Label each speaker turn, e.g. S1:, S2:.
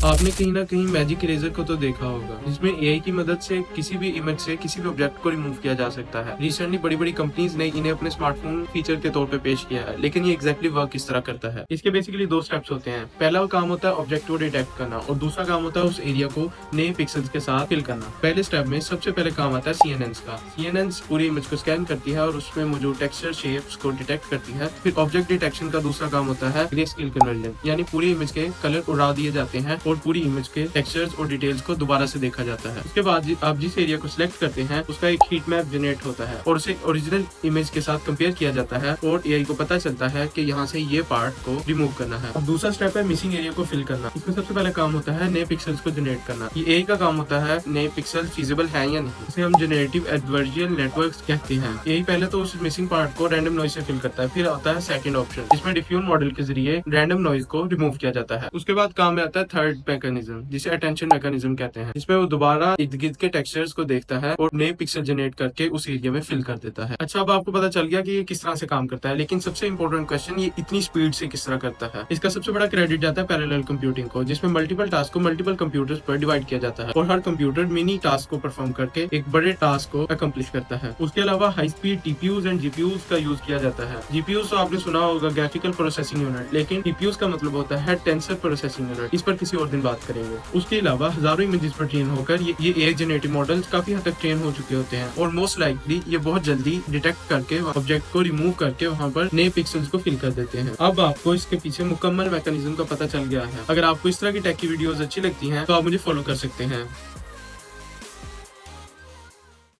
S1: आपने कहीं ना कहीं मैजिक इरेजर को तो देखा होगा, जिसमें एआई की मदद से किसी भी इमेज से किसी भी ऑब्जेक्ट को रिमूव किया जा सकता है। रिसेंटली बड़ी बड़ी कंपनीज ने इन्हें अपने स्मार्टफोन फीचर के तौर पे पेश किया है, लेकिन ये एग्जैक्टली वर्क किस तरह करता है। इसके बेसिकली दो स्टेप्स होते हैं। पहला काम होता है ऑब्जेक्ट को डिटेक्ट करना और दूसरा काम होता है उस एरिया को नए पिक्सल्स के साथ फिल करना। पहले स्टेप में सबसे पहले काम आता है सीएनएन का। सीएनएन पूरी इमेज को स्कैन करती है और उसमें मौजूद टेक्सचर शेप्स को डिटेक्ट करती है। फिर ऑब्जेक्ट डिटेक्शन का दूसरा काम होता है ग्रे स्केल कन्वर्जन, यानी पूरी इमेज के कलर उड़ा दिए जाते हैं और पूरी इमेज के टेक्सचर्स और डिटेल्स को दोबारा से देखा जाता है। उसके बाद आप जिस एरिया को सिलेक्ट करते हैं उसका एक हीट मैप जनरेट होता है और उसे ओरिजिनल इमेज के साथ कंपेयर किया जाता है और एआई को पता चलता है कि यहाँ से ये पार्ट को रिमूव करना है। अब दूसरा स्टेप है मिसिंग एरिया को फिल करना। इसमें सबसे पहले काम होता है नए पिक्सल्स को जनरेट करना। ये एआई का काम होता है नए पिक्सल फिजिबल है या नहीं। इसे हम जनरेटिव एडवर्जियल नेटवर्क्स कहते हैं। एआई पहले तो उस मिसिंग पार्ट को रैंडम नॉइज से फिल करता है। फिर आता है सेकंड ऑप्शन, जिसमें डिफ्यूजन मॉडल के जरिए रैंडम नॉइज को रिमूव किया जाता है। उसके बाद काम में आता है थर्ड मैकेनिज्म, जिसे अटेंशन मैकेनिज्म कहते हैं, जिसमें वो दोबारा इर्द गिर्द के टेक्सचर्स को देखता है और नए पिक्सल जनरेट करके उस एरिया में फिल कर देता है। अच्छा, अब आपको पता चल गया कि ये किस तरह से काम करता है, लेकिन सबसे इंपॉर्टेंट क्वेश्चन, ये इतनी स्पीड से किस तरह करता है। इसका सबसे बड़ा क्रेडिट जाता है पैरेलल कंप्यूटिंग को, जिसमें मल्टीपल टास्क को मल्टीपल कंप्यूटर्स पर डिवाइड किया जाता है और हर कंप्यूटर मिनी टास्क को परफॉर्म करके एक बड़े टास्क को अकम्प्लिश करता है। उसके अलावा हाई स्पीड टीपीयूज एंड जीपीयूज का यूज किया जाता है। जीपीयूज तो आपने सुना होगा, ग्राफिकल प्रोसेसिंग यूनिट, लेकिन टीपीयूज का मतलब होता है टेंसर प्रोसेसिंग यूनिट। इस पर किसी और दिन बात करेंगे। उसके अलावा हजारों इमेजेस पर ट्रेन होकर ये एआई जनरेटिव मॉडल्स काफी हद तक ट्रेन हो चुके होते हैं और मोस्ट लाइकली ये बहुत जल्दी डिटेक्ट करके ऑब्जेक्ट को रिमूव करके वहाँ पर नए पिक्सल्स को फिल कर देते हैं। अब आपको इसके पीछे मुकम्मल मैकेनिज्म का पता चल गया है। अगर आपको इस तरह की टेक की वीडियोस अच्छी लगती हैं तो आप मुझे फॉलो कर सकते हैं।